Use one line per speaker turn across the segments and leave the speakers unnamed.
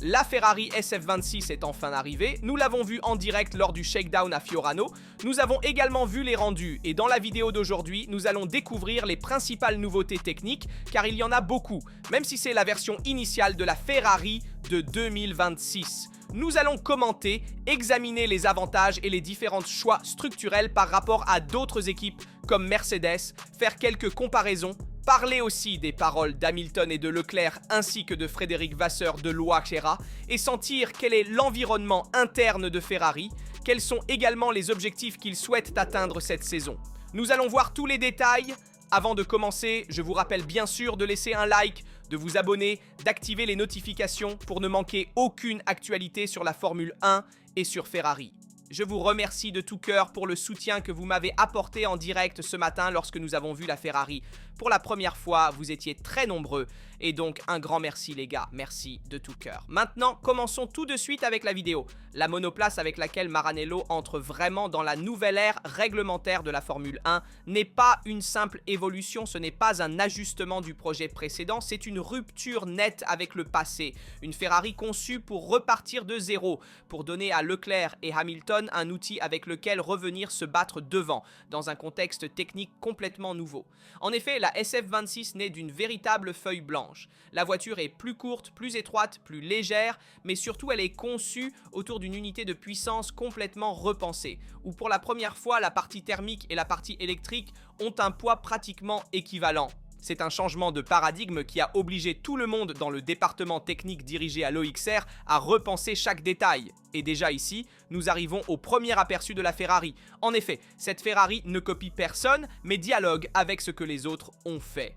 La Ferrari SF26 est enfin arrivée, nous l'avons vu en direct lors du shakedown à Fiorano, nous avons également vu les rendus et dans la vidéo d'aujourd'hui, nous allons découvrir les principales nouveautés techniques car il y en a beaucoup, même si c'est la version initiale de la Ferrari de 2026. Nous allons commenter, examiner les avantages et les différents choix structurels par rapport à d'autres équipes comme Mercedes, faire quelques comparaisons, parler aussi des paroles d'Hamilton et de Leclerc ainsi que de Frédéric Vasseur de Loachera et sentir quel est l'environnement interne de Ferrari, quels sont également les objectifs qu'ils souhaitent atteindre cette saison. Nous allons voir tous les détails. Avant de commencer, je vous rappelle bien sûr de laisser un like, de vous abonner, d'activer les notifications pour ne manquer aucune actualité sur la Formule 1 et sur Ferrari. Je vous remercie de tout cœur pour le soutien que vous m'avez apporté en direct ce matin lorsque nous avons vu la Ferrari. Pour la première fois, vous étiez très nombreux et donc un grand merci les gars, merci de tout cœur. Maintenant, commençons tout de suite avec la vidéo. La monoplace avec laquelle Maranello entre vraiment dans la nouvelle ère réglementaire de la Formule 1 n'est pas une simple évolution, ce n'est pas un ajustement du projet précédent, c'est une rupture nette avec le passé. Une Ferrari conçue pour repartir de zéro, pour donner à Leclerc et Hamilton un outil avec lequel revenir se battre devant, dans un contexte technique complètement nouveau. En effet, la SF26 naît d'une véritable feuille blanche. La voiture est plus courte, plus étroite, plus légère, mais surtout elle est conçue autour d'une unité de puissance complètement repensée, où pour la première fois la partie thermique et la partie électrique ont un poids pratiquement équivalent. C'est un changement de paradigme qui a obligé tout le monde dans le département technique dirigé à l'OXR à repenser chaque détail. Et déjà ici, nous arrivons au premier aperçu de la Ferrari. En effet, cette Ferrari ne copie personne, mais dialogue avec ce que les autres ont fait.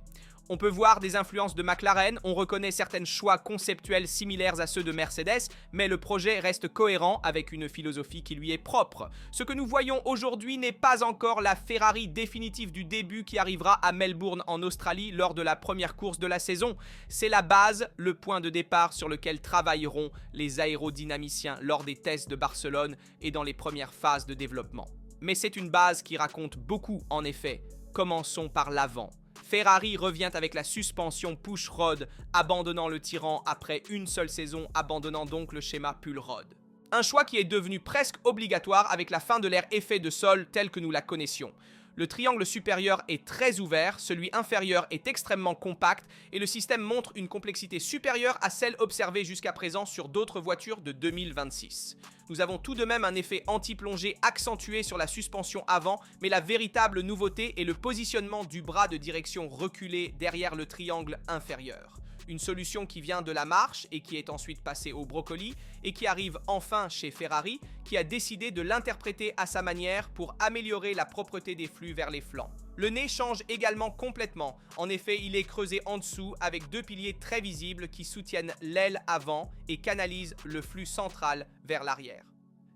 On peut voir des influences de McLaren, on reconnaît certains choix conceptuels similaires à ceux de Mercedes, mais le projet reste cohérent avec une philosophie qui lui est propre. Ce que nous voyons aujourd'hui n'est pas encore la Ferrari définitive du début qui arrivera à Melbourne en Australie lors de la première course de la saison. C'est la base, le point de départ sur lequel travailleront les aérodynamiciens lors des tests de Barcelone et dans les premières phases de développement. Mais c'est une base qui raconte beaucoup en effet. Commençons par l'avant. Ferrari revient avec la suspension push-rod, abandonnant le Tyrrell après une seule saison, abandonnant donc le schéma pull-rod. Un choix qui est devenu presque obligatoire avec la fin de l'ère effet de sol telle que nous la connaissions. Le triangle supérieur est très ouvert, celui inférieur est extrêmement compact et le système montre une complexité supérieure à celle observée jusqu'à présent sur d'autres voitures de 2026. Nous avons tout de même un effet anti-plongée accentué sur la suspension avant, mais la véritable nouveauté est le positionnement du bras de direction reculé derrière le triangle inférieur. Une solution qui vient de la marche et qui est ensuite passée au brocoli et qui arrive enfin chez Ferrari, qui a décidé de l'interpréter à sa manière pour améliorer la propreté des flux vers les flancs. Le nez change également complètement. En effet, il est creusé en dessous avec deux piliers très visibles qui soutiennent l'aile avant et canalisent le flux central vers l'arrière.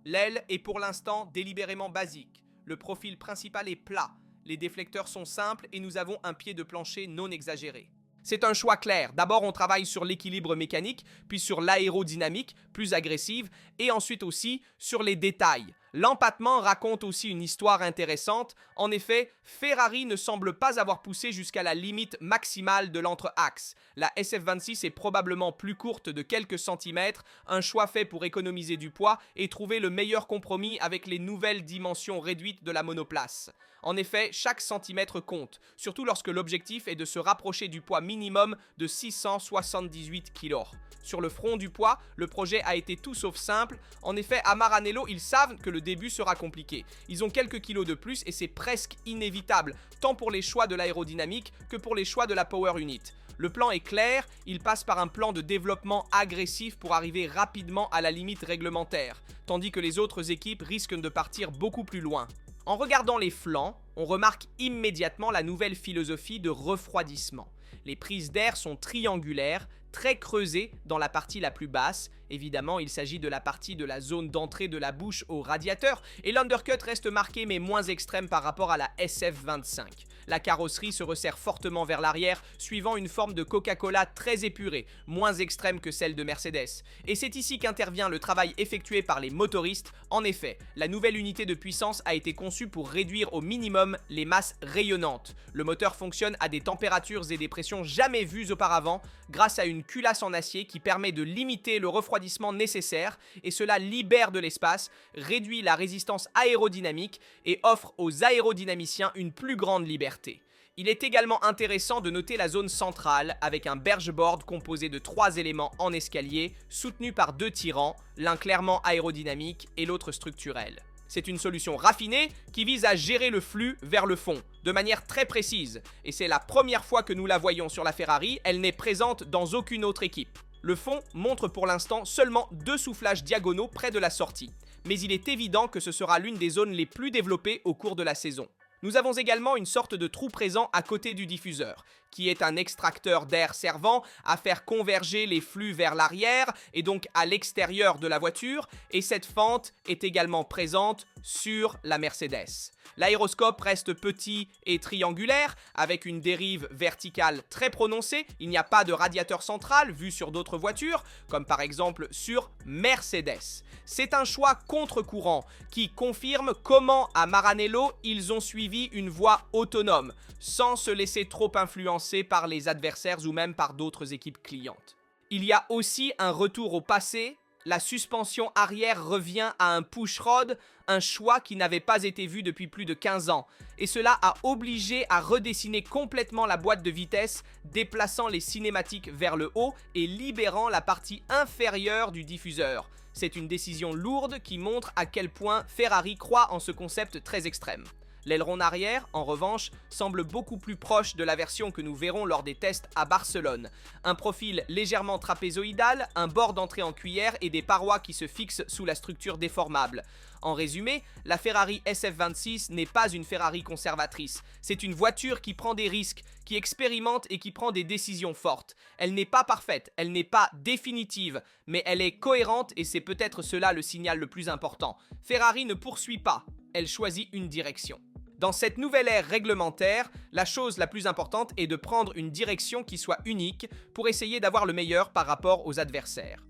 L'aile est pour l'instant délibérément basique. Le profil principal est plat. Les déflecteurs sont simples et nous avons un pied de plancher non exagéré. C'est un choix clair. D'abord, on travaille sur l'équilibre mécanique, puis sur l'aérodynamique, plus agressive, et ensuite aussi sur les détails. L'empattement raconte aussi une histoire intéressante. En effet, Ferrari ne semble pas avoir poussé jusqu'à la limite maximale de l'entre-axe. La SF26 est probablement plus courte de quelques centimètres, un choix fait pour économiser du poids et trouver le meilleur compromis avec les nouvelles dimensions réduites de la monoplace. En effet, chaque centimètre compte, surtout lorsque l'objectif est de se rapprocher du poids minimum de 678 kg. Sur le front du poids, le projet a été tout sauf simple. En effet, à Maranello, ils savent que le début sera compliqué. Ils ont quelques kilos de plus et c'est presque inévitable, tant pour les choix de l'aérodynamique que pour les choix de la power unit. Le plan est clair, il passe par un plan de développement agressif pour arriver rapidement à la limite réglementaire, tandis que les autres équipes risquent de partir beaucoup plus loin. En regardant les flancs, on remarque immédiatement la nouvelle philosophie de refroidissement. Les prises d'air sont triangulaires, très creusées dans la partie la plus basse. Évidemment, il s'agit de la partie de la zone d'entrée de la bouche au radiateur et l'undercut reste marqué mais moins extrême par rapport à la SF25. La carrosserie se resserre fortement vers l'arrière, suivant une forme de Coca-Cola très épurée, moins extrême que celle de Mercedes. Et c'est ici qu'intervient le travail effectué par les motoristes. En effet, la nouvelle unité de puissance a été conçue pour réduire au minimum les masses rayonnantes. Le moteur fonctionne à des températures et des pressions jamais vues auparavant, grâce à une culasse en acier qui permet de limiter le refroidissement refroidissement nécessaire et cela libère de l'espace, réduit la résistance aérodynamique et offre aux aérodynamiciens une plus grande liberté. Il est également intéressant de noter la zone centrale avec un bergeboard composé de 3 éléments en escalier soutenus par 2 tirants, l'un clairement aérodynamique et l'autre structurel. C'est une solution raffinée qui vise à gérer le flux vers le fond, de manière très précise, et c'est la première fois que nous la voyons sur la Ferrari, elle n'est présente dans aucune autre équipe. Le fond montre pour l'instant seulement 2 soufflages diagonaux près de la sortie, mais il est évident que ce sera l'une des zones les plus développées au cours de la saison. Nous avons également une sorte de trou présent à côté du diffuseur, qui est un extracteur d'air servant à faire converger les flux vers l'arrière et donc à l'extérieur de la voiture, et cette fente est également présente sur la Mercedes. L'aéroscope reste petit et triangulaire, avec une dérive verticale très prononcée. Il n'y a pas de radiateur central vu sur d'autres voitures, comme par exemple sur Mercedes. C'est un choix contre-courant qui confirme comment à Maranello ils ont suivi une voie autonome, sans se laisser trop influencer par les adversaires ou même par d'autres équipes clientes. Il y a aussi un retour au passé. La suspension arrière revient à un pushrod, un choix qui n'avait pas été vu depuis plus de 15 ans. Et cela a obligé à redessiner complètement la boîte de vitesse, déplaçant les cinématiques vers le haut et libérant la partie inférieure du diffuseur. C'est une décision lourde qui montre à quel point Ferrari croit en ce concept très extrême. L'aileron arrière, en revanche, semble beaucoup plus proche de la version que nous verrons lors des tests à Barcelone. Un profil légèrement trapézoïdal, un bord d'entrée en cuillère et des parois qui se fixent sous la structure déformable. En résumé, la Ferrari SF26 n'est pas une Ferrari conservatrice. C'est une voiture qui prend des risques, qui expérimente et qui prend des décisions fortes. Elle n'est pas parfaite, elle n'est pas définitive, mais elle est cohérente et c'est peut-être cela le signal le plus important. Ferrari ne poursuit pas, elle choisit une direction. Dans cette nouvelle ère réglementaire, la chose la plus importante est de prendre une direction qui soit unique pour essayer d'avoir le meilleur par rapport aux adversaires.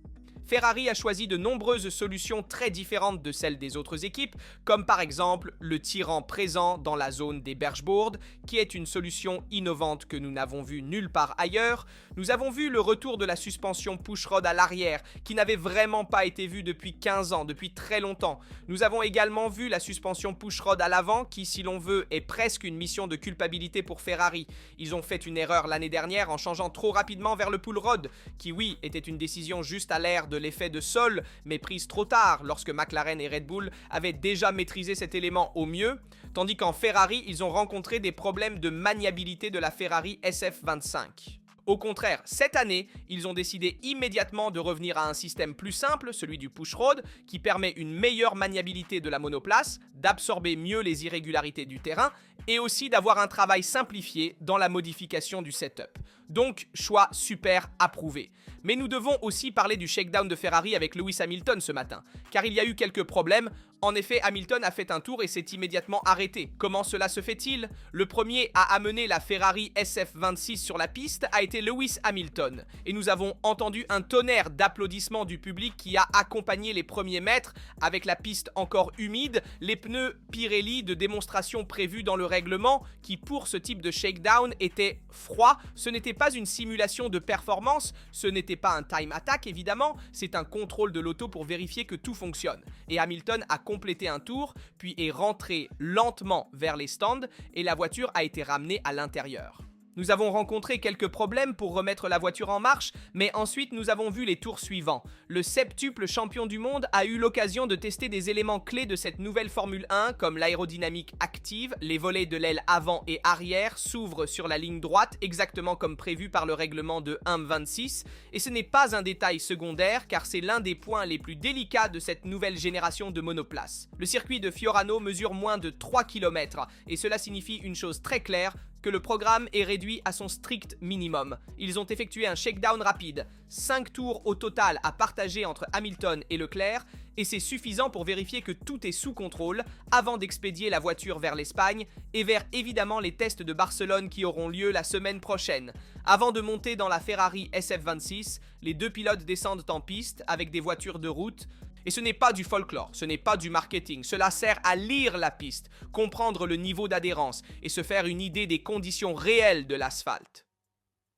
Ferrari a choisi de nombreuses solutions très différentes de celles des autres équipes, comme par exemple le tirant présent dans la zone des bergeboards, qui est une solution innovante que nous n'avons vue nulle part ailleurs. Nous avons vu le retour de la suspension pushrod à l'arrière, qui n'avait vraiment pas été vue depuis 15 ans, depuis très longtemps. Nous avons également vu la suspension pushrod à l'avant, qui, si l'on veut, est presque une mission de culpabilité pour Ferrari. Ils ont fait une erreur l'année dernière en changeant trop rapidement vers le pull rod, qui oui, était une décision juste à l'ère de l'effet de sol, mais prise trop tard lorsque McLaren et Red Bull avaient déjà maîtrisé cet élément au mieux, tandis qu'en Ferrari, ils ont rencontré des problèmes de maniabilité de la Ferrari SF25. Au contraire, cette année, ils ont décidé immédiatement de revenir à un système plus simple, celui du pushrod, qui permet une meilleure maniabilité de la monoplace, d'absorber mieux les irrégularités du terrain et aussi d'avoir un travail simplifié dans la modification du setup. Donc, choix super approuvé. Mais nous devons aussi parler du shakedown de Ferrari avec Lewis Hamilton ce matin, car il y a eu quelques problèmes. En effet, Hamilton a fait un tour et s'est immédiatement arrêté. Comment cela se fait-il? Le premier à amener la Ferrari SF26 sur la piste a été Lewis Hamilton. Et nous avons entendu un tonnerre d'applaudissements du public qui a accompagné les premiers mètres avec la piste encore humide, les pneus Pirelli de démonstration prévus dans le règlement qui pour ce type de shakedown étaient froids. Ce n'était pas une simulation de performance, ce n'était pas un time attack évidemment, c'est un contrôle de l'auto pour vérifier que tout fonctionne. Et Hamilton a complété un tour, puis est rentré lentement vers les stands et la voiture a été ramenée à l'intérieur. Nous avons rencontré quelques problèmes pour remettre la voiture en marche, mais ensuite nous avons vu les tours suivants. Le septuple champion du monde a eu l'occasion de tester des éléments clés de cette nouvelle Formule 1, comme l'aérodynamique active, les volets de l'aile avant et arrière s'ouvrent sur la ligne droite, exactement comme prévu par le règlement de 1.26, et ce n'est pas un détail secondaire, car c'est l'un des points les plus délicats de cette nouvelle génération de monoplaces. Le circuit de Fiorano mesure moins de 3 km, et cela signifie une chose très claire, que le programme est réduit à son strict minimum. Ils ont effectué un shakedown rapide, 5 tours au total à partager entre Hamilton et Leclerc, et c'est suffisant pour vérifier que tout est sous contrôle avant d'expédier la voiture vers l'Espagne et vers évidemment les tests de Barcelone qui auront lieu la semaine prochaine. Avant de monter dans la Ferrari SF26, les deux pilotes descendent en piste avec des voitures de route. Et ce n'est pas du folklore, ce n'est pas du marketing, cela sert à lire la piste, comprendre le niveau d'adhérence et se faire une idée des conditions réelles de l'asphalte.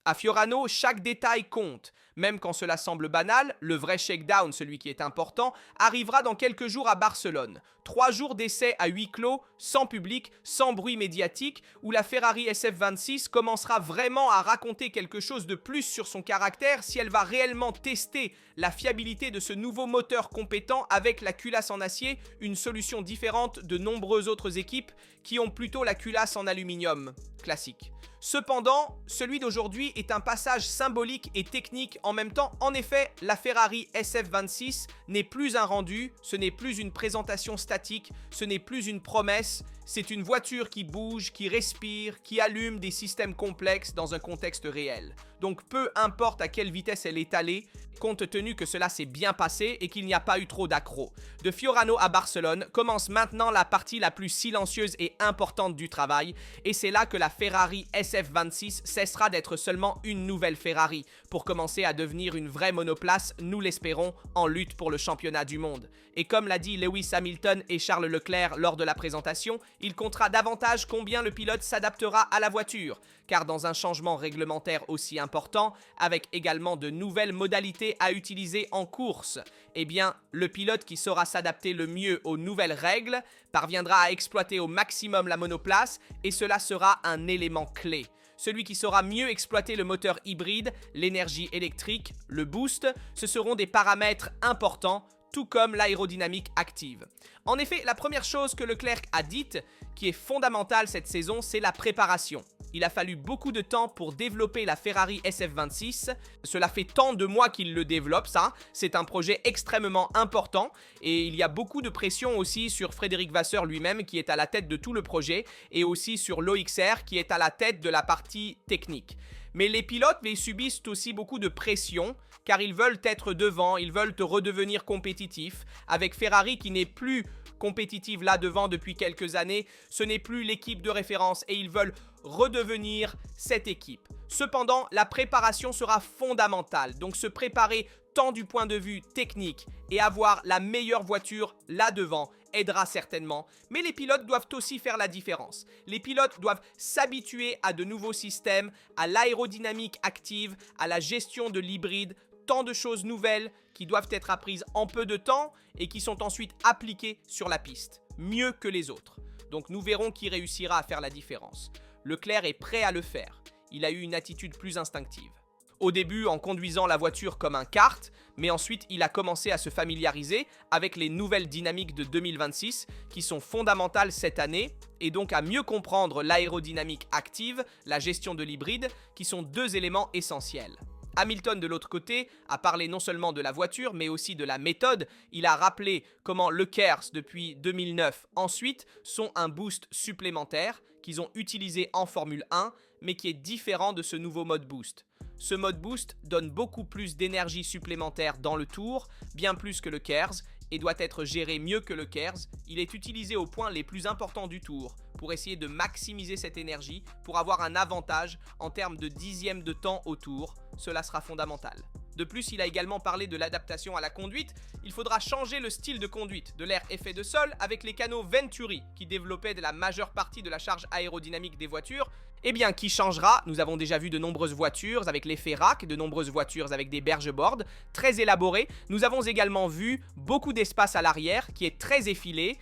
À Fiorano, chaque détail compte. Même quand cela semble banal, le vrai shakedown, celui qui est important, arrivera dans quelques jours à Barcelone. 3 jours d'essai à huis clos, sans public, sans bruit médiatique, où la Ferrari SF26 commencera vraiment à raconter quelque chose de plus sur son caractère si elle va réellement tester la fiabilité de ce nouveau moteur compétent avec la culasse en acier, une solution différente de nombreuses autres équipes qui ont plutôt la culasse en aluminium classique. Cependant, celui d'aujourd'hui est un passage symbolique et technique en même temps. En effet, la Ferrari SF26 n'est plus un rendu, ce n'est plus une présentation statique, ce n'est plus une promesse, c'est une voiture qui bouge, qui respire, qui allume des systèmes complexes dans un contexte réel. Donc peu importe à quelle vitesse elle est allée, compte tenu que cela s'est bien passé et qu'il n'y a pas eu trop d'accros. De Fiorano à Barcelone commence maintenant la partie la plus silencieuse et importante du travail, et c'est là que la Ferrari SF26 cessera d'être seulement une nouvelle Ferrari, pour commencer à devenir une vraie monoplace, nous l'espérons, en lutte pour le championnat du monde. Et comme l'a dit Lewis Hamilton et Charles Leclerc lors de la présentation, il comptera davantage combien le pilote s'adaptera à la voiture, car dans un changement réglementaire aussi important, avec également de nouvelles modalités à utiliser en course, eh bien, le pilote qui saura s'adapter le mieux aux nouvelles règles parviendra à exploiter au maximum la monoplace et cela sera un élément clé. Celui qui saura mieux exploiter le moteur hybride, l'énergie électrique, le boost, ce seront des paramètres importants, tout comme l'aérodynamique active. En effet, la première chose que Leclerc a dite, qui est fondamentale cette saison, c'est la préparation. Il a fallu beaucoup de temps pour développer la Ferrari SF26. Cela fait tant de mois qu'il le développe, ça. C'est un projet extrêmement important et il y a beaucoup de pression aussi sur Frédéric Vasseur lui-même qui est à la tête de tout le projet et aussi sur l'OXR qui est à la tête de la partie technique. Mais les pilotes les subissent aussi beaucoup de pression car ils veulent être devant, ils veulent redevenir compétitifs. Avec Ferrari qui n'est plus compétitive là devant depuis quelques années, ce n'est plus l'équipe de référence et ils veulent redevenir cette équipe. Cependant, la préparation sera fondamentale, donc se préparer tant du point de vue technique et avoir la meilleure voiture là devant aidera certainement, mais les pilotes doivent aussi faire la différence. Les pilotes doivent s'habituer à de nouveaux systèmes, à l'aérodynamique active, à la gestion de l'hybride, tant de choses nouvelles qui doivent être apprises en peu de temps et qui sont ensuite appliquées sur la piste, mieux que les autres. Donc nous verrons qui réussira à faire la différence. Leclerc est prêt à le faire. Il a eu une attitude plus instinctive. Au début en conduisant la voiture comme un kart, mais ensuite il a commencé à se familiariser avec les nouvelles dynamiques de 2026 qui sont fondamentales cette année et donc à mieux comprendre l'aérodynamique active, la gestion de l'hybride, qui sont deux éléments essentiels. Hamilton, de l'autre côté, a parlé non seulement de la voiture, mais aussi de la méthode. Il a rappelé comment le KERS, depuis 2009, ensuite, sont un boost supplémentaire qu'ils ont utilisé en Formule 1, mais qui est différent de ce nouveau mode boost. Ce mode boost donne beaucoup plus d'énergie supplémentaire dans le tour, bien plus que le KERS, et doit être géré mieux que le KERS. Il est utilisé aux points les plus importants du tour, pour essayer de maximiser cette énergie, pour avoir un avantage en termes de dixièmes de temps au tour. Cela sera fondamental. De plus, il a également parlé de l'adaptation à la conduite. Il faudra changer le style de conduite de l'air effet de sol avec les canaux Venturi qui développaient la majeure partie de la charge aérodynamique des voitures. Eh bien, qui changera? Nous avons déjà vu de nombreuses voitures avec l'effet rack, de nombreuses voitures avec des bergeboards très élaborés. Nous avons également vu beaucoup d'espace à l'arrière qui est très effilé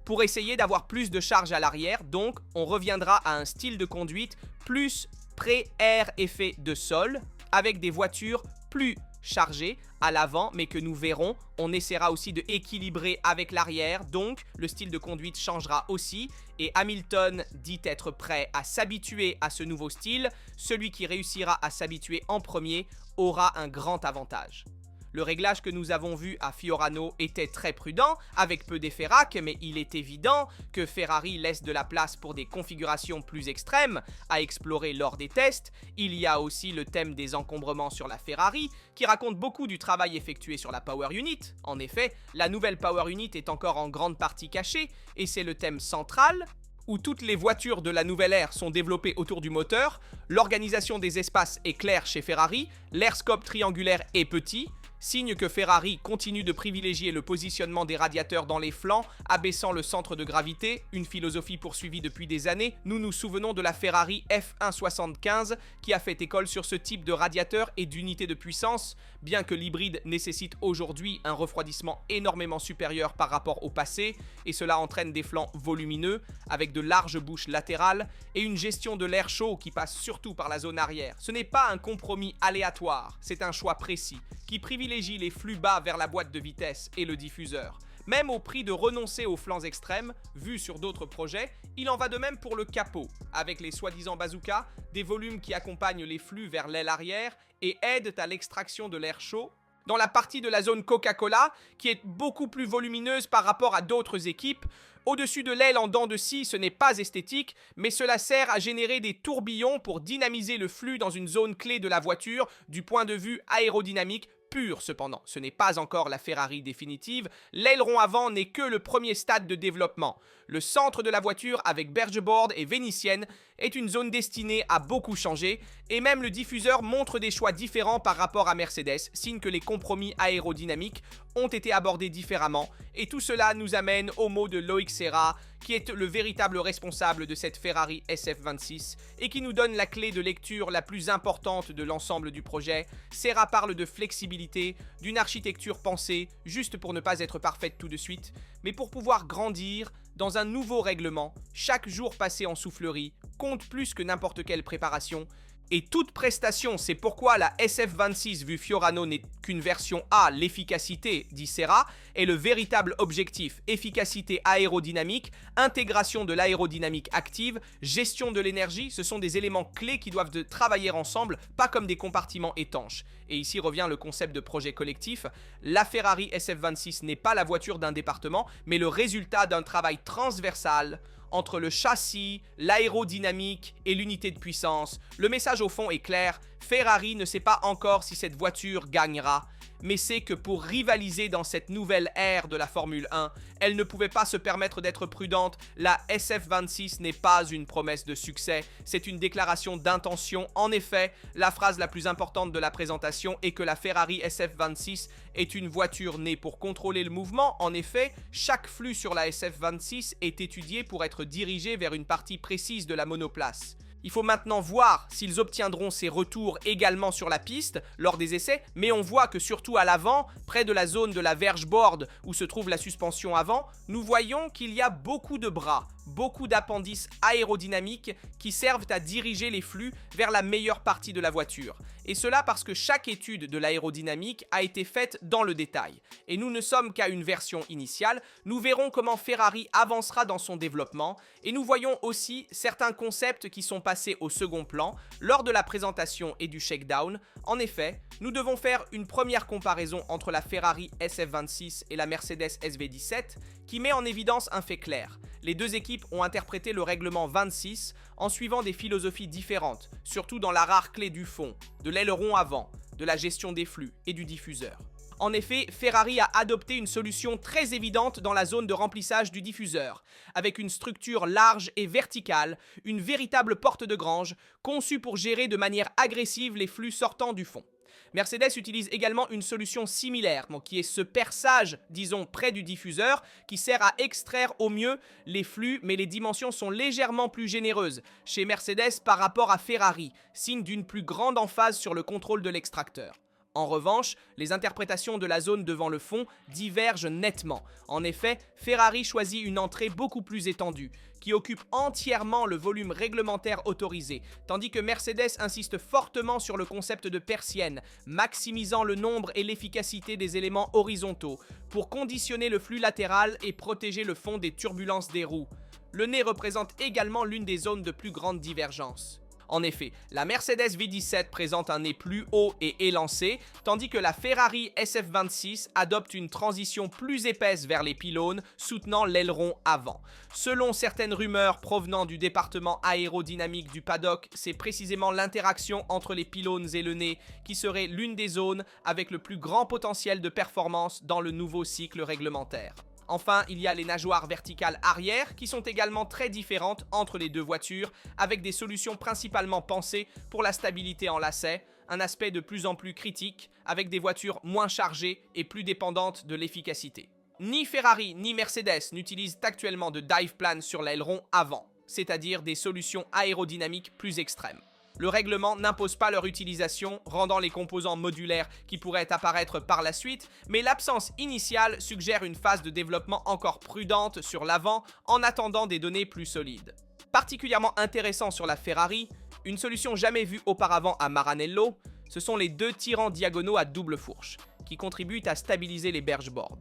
pour essayer d'avoir plus de charge à l'arrière. Donc, on reviendra à un style de conduite plus pré-air effet de sol avec des voitures plus chargées à l'avant, mais que nous verrons. On essaiera aussi de équilibrer avec l'arrière, donc le style de conduite changera aussi. Et Hamilton dit être prêt à s'habituer à ce nouveau style. Celui qui réussira à s'habituer en premier aura un grand avantage. Le réglage que nous avons vu à Fiorano était très prudent, avec peu d'effets rack, mais il est évident que Ferrari laisse de la place pour des configurations plus extrêmes à explorer lors des tests. Il y a aussi le thème des encombrements sur la Ferrari, qui raconte beaucoup du travail effectué sur la Power Unit. En effet, la nouvelle Power Unit est encore en grande partie cachée, et c'est le thème central, où toutes les voitures de la nouvelle ère sont développées autour du moteur. L'organisation des espaces est claire chez Ferrari, l'airscope triangulaire est petit, signe que Ferrari continue de privilégier le positionnement des radiateurs dans les flancs, abaissant le centre de gravité, une philosophie poursuivie depuis des années. Nous nous souvenons de la Ferrari F175 qui a fait école sur ce type de radiateur et d'unité de puissance, bien que l'hybride nécessite aujourd'hui un refroidissement énormément supérieur par rapport au passé, et cela entraîne des flancs volumineux, avec de larges bouches latérales, et une gestion de l'air chaud qui passe surtout par la zone arrière. Ce n'est pas un compromis aléatoire, c'est un choix précis, qui privilégie les flux bas vers la boîte de vitesse et le diffuseur. Même au prix de renoncer aux flancs extrêmes, vus sur d'autres projets, il en va de même pour le capot, avec les soi-disant bazookas, des volumes qui accompagnent les flux vers l'aile arrière et aident à l'extraction de l'air chaud, dans la partie de la zone Coca-Cola, qui est beaucoup plus volumineuse par rapport à d'autres équipes. Au-dessus de l'aile en dents de scie, ce n'est pas esthétique, mais cela sert à générer des tourbillons pour dynamiser le flux dans une zone clé de la voiture du point de vue aérodynamique pur. Cependant, ce n'est pas encore la Ferrari définitive, l'aileron avant n'est que le premier stade de développement. Le centre de la voiture avec bergeboard et vénitienne est une zone destinée à beaucoup changer, et même le diffuseur montre des choix différents par rapport à Mercedes, signe que les compromis aérodynamiques ont été abordés différemment, et tout cela nous amène au mot de Loïc Serra, qui est le véritable responsable de cette Ferrari SF26 et qui nous donne la clé de lecture la plus importante de l'ensemble du projet. Serra parle de flexibilité, d'une architecture pensée, juste pour ne pas être parfaite tout de suite, mais pour pouvoir grandir dans un nouveau règlement. Chaque jour passé en soufflerie compte plus que n'importe quelle préparation. Et toute prestation, c'est pourquoi la SF26 vue Fiorano n'est qu'une version A, l'efficacité, dit Serra, est le véritable objectif. Efficacité aérodynamique, intégration de l'aérodynamique active, gestion de l'énergie, ce sont des éléments clés qui doivent travailler ensemble, pas comme des compartiments étanches. Et ici revient le concept de projet collectif. La Ferrari SF26 n'est pas la voiture d'un département, mais le résultat d'un travail transversal entre le châssis, l'aérodynamique et l'unité de puissance. Le message au fond est clair, Ferrari ne sait pas encore si cette voiture gagnera, mais sait que pour rivaliser dans cette nouvelle ère de la Formule 1, elle ne pouvait pas se permettre d'être prudente. La SF26 n'est pas une promesse de succès, c'est une déclaration d'intention. En effet, la phrase la plus importante de la présentation est que la Ferrari SF26 est une voiture née pour contrôler le mouvement. En effet, chaque flux sur la SF26 est étudié pour être dirigé vers une partie précise de la monoplace. Il faut maintenant voir s'ils obtiendront ces retours également sur la piste lors des essais, mais on voit que surtout à l'avant, près de la zone de la vergeboard où se trouve la suspension avant, nous voyons qu'il y a beaucoup de bras, beaucoup d'appendices aérodynamiques qui servent à diriger les flux vers la meilleure partie de la voiture. Et cela parce que chaque étude de l'aérodynamique a été faite dans le détail. Et nous ne sommes qu'à une version initiale, nous verrons comment Ferrari avancera dans son développement, et nous voyons aussi certains concepts qui sont passés au second plan lors de la présentation et du shakedown. En effet, nous devons faire une première comparaison entre la Ferrari SF26 et la Mercedes SV17 qui met en évidence un fait clair. Les deux équipes ont interprété le règlement 26 en suivant des philosophies différentes, surtout dans la rare clé du fond, de l'aileron avant, de la gestion des flux et du diffuseur. En effet, Ferrari a adopté une solution très évidente dans la zone de remplissage du diffuseur, avec une structure large et verticale, une véritable porte de grange, conçue pour gérer de manière agressive les flux sortant du fond. Mercedes utilise également une solution similaire, qui est ce perçage, disons, près du diffuseur, qui sert à extraire au mieux les flux, mais les dimensions sont légèrement plus généreuses chez Mercedes par rapport à Ferrari, signe d'une plus grande emphase sur le contrôle de l'extracteur. En revanche, les interprétations de la zone devant le fond divergent nettement. En effet, Ferrari choisit une entrée beaucoup plus étendue, qui occupe entièrement le volume réglementaire autorisé, tandis que Mercedes insiste fortement sur le concept de persienne, maximisant le nombre et l'efficacité des éléments horizontaux, pour conditionner le flux latéral et protéger le fond des turbulences des roues. Le nez représente également l'une des zones de plus grande divergence. En effet, la Mercedes V17 présente un nez plus haut et élancé, tandis que la Ferrari SF26 adopte une transition plus épaisse vers les pylônes, soutenant l'aileron avant. Selon certaines rumeurs provenant du département aérodynamique du paddock, c'est précisément l'interaction entre les pylônes et le nez qui serait l'une des zones avec le plus grand potentiel de performance dans le nouveau cycle réglementaire. Enfin, il y a les nageoires verticales arrière qui sont également très différentes entre les deux voitures, avec des solutions principalement pensées pour la stabilité en lacet, un aspect de plus en plus critique, avec des voitures moins chargées et plus dépendantes de l'efficacité. Ni Ferrari ni Mercedes n'utilisent actuellement de dive plan sur l'aileron avant, c'est-à-dire des solutions aérodynamiques plus extrêmes. Le règlement n'impose pas leur utilisation, rendant les composants modulaires qui pourraient apparaître par la suite, mais l'absence initiale suggère une phase de développement encore prudente sur l'avant en attendant des données plus solides. Particulièrement intéressant sur la Ferrari, une solution jamais vue auparavant à Maranello, ce sont les deux tirants diagonaux à double fourche, qui contribuent à stabiliser les bergeboards.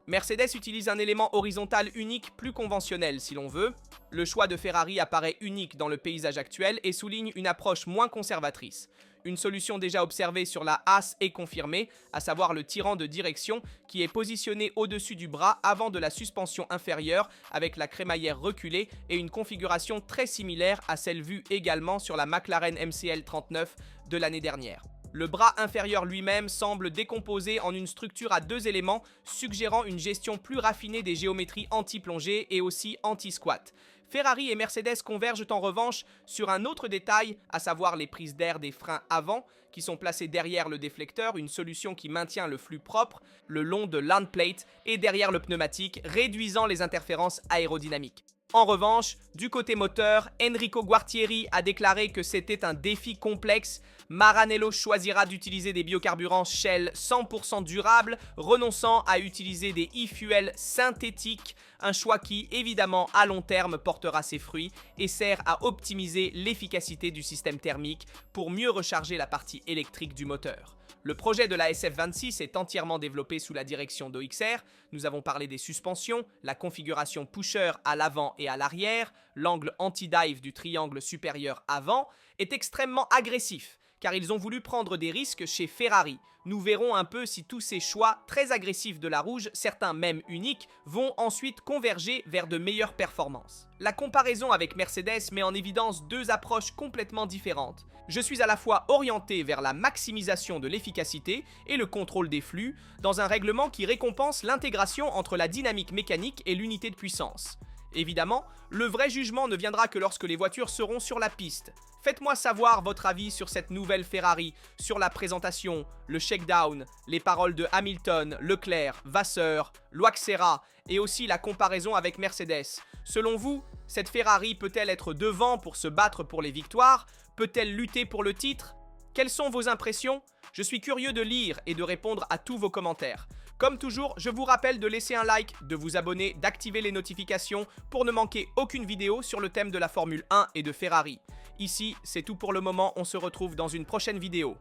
Mercedes utilise un élément horizontal unique plus conventionnel si l'on veut. Le choix de Ferrari apparaît unique dans le paysage actuel et souligne une approche moins conservatrice. Une solution déjà observée sur la Haas est confirmée, à savoir le tirant de direction qui est positionné au-dessus du bras avant de la suspension inférieure avec la crémaillère reculée et une configuration très similaire à celle vue également sur la McLaren MCL 39 de l'année dernière. Le bras inférieur lui-même semble décomposé en une structure à deux éléments, suggérant une gestion plus raffinée des géométries anti-plongée et aussi anti-squat. Ferrari et Mercedes convergent en revanche sur un autre détail, à savoir les prises d'air des freins avant, qui sont placées derrière le déflecteur, une solution qui maintient le flux propre le long de l'endplate et derrière le pneumatique, réduisant les interférences aérodynamiques. En revanche, du côté moteur, Enrico Guartieri a déclaré que c'était un défi complexe. Maranello choisira d'utiliser des biocarburants Shell 100% durables, renonçant à utiliser des e-fuels synthétiques, un choix qui, évidemment, à long terme portera ses fruits et sert à optimiser l'efficacité du système thermique pour mieux recharger la partie électrique du moteur. Le projet de la SF26 est entièrement développé sous la direction d'OXR. Nous avons parlé des suspensions, la configuration pusher à l'avant et à l'arrière, l'angle anti-dive du triangle supérieur avant est extrêmement agressif, car ils ont voulu prendre des risques chez Ferrari. Nous verrons un peu si tous ces choix très agressifs de la rouge, certains même uniques, vont ensuite converger vers de meilleures performances. La comparaison avec Mercedes met en évidence deux approches complètement différentes. Je suis à la fois orienté vers la maximisation de l'efficacité et le contrôle des flux, dans un règlement qui récompense l'intégration entre la dynamique mécanique et l'unité de puissance. Évidemment, le vrai jugement ne viendra que lorsque les voitures seront sur la piste. Faites-moi savoir votre avis sur cette nouvelle Ferrari, sur la présentation, le shakedown, les paroles de Hamilton, Leclerc, Vasseur, Loixera et aussi la comparaison avec Mercedes. Selon vous, cette Ferrari peut-elle être devant pour se battre pour les victoires? Peut-elle lutter pour le titre? Quelles sont vos impressions? Je suis curieux de lire et de répondre à tous vos commentaires. Comme toujours, je vous rappelle de laisser un like, de vous abonner, d'activer les notifications pour ne manquer aucune vidéo sur le thème de la Formule 1 et de Ferrari. Ici, c'est tout pour le moment, on se retrouve dans une prochaine vidéo.